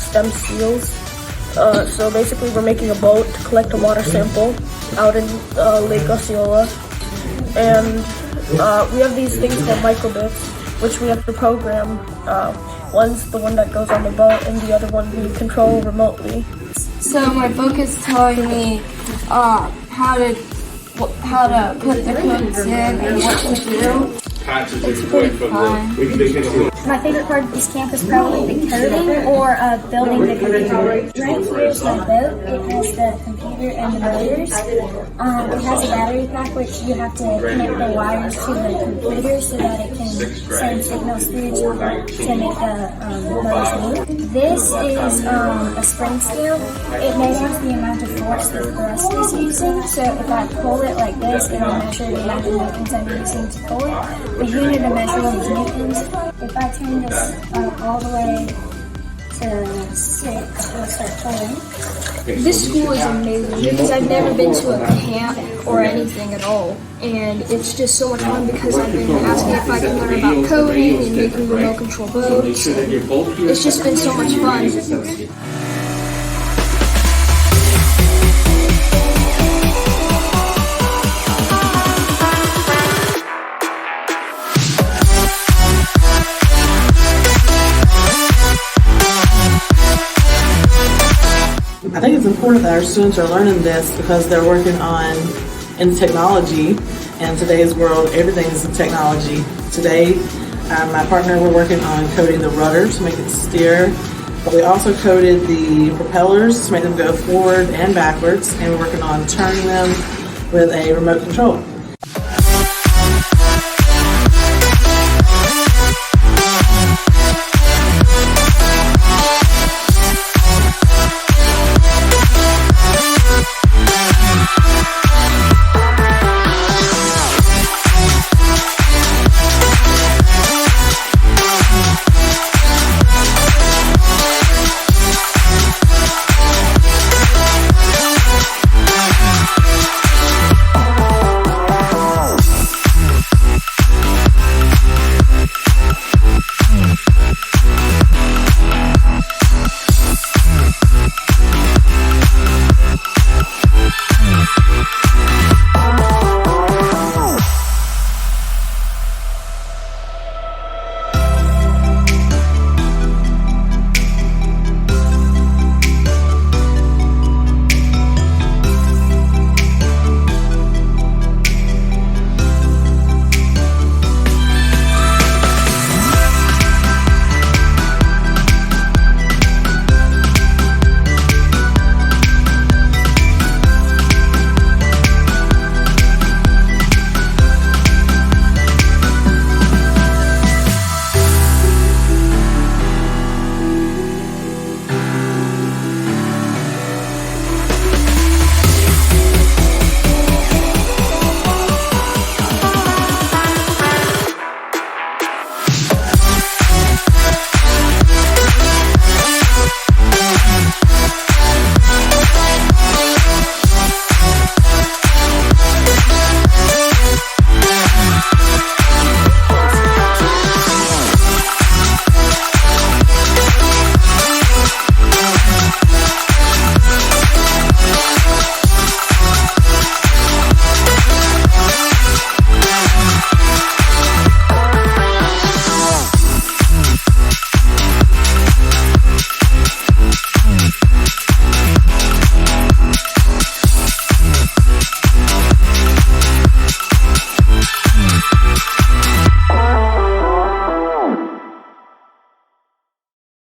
stem seals. So basically we're making a boat to collect a water sample out in Lake Osceola. And we have these things called microbits, which we have to program. One's the one that goes on the boat, and the other one we control remotely. So my book is telling me how to put the codes in and what to do. It's pretty fun. My favorite part of this camp is probably the coding or building the computer. Right here's my boat. It has the computer and the motors. It has a battery pack which you have to connect the wires to the computer so that it can send signals through to make the motors move. This is a spring scale. It measures the amount of force the thrust is using. So if I pull it like this, it will measure the amount of newtons I'm using to pull it. The unit of measurement is newtons. If I turn this all the way to 6, it'll start pulling. This school is amazing because I've never been to a camp or anything at all. And it's just so much fun because I've been asking if I can learn about coding and making remote control boats. It's just been so much fun. I think it's important that our students are learning this because they're working in technology, and today's world, everything is in technology. Today, my partner, we're working on coding the rudder to make it steer, but we also coded the propellers to make them go forward and backwards, and we're working on turning them with a remote control.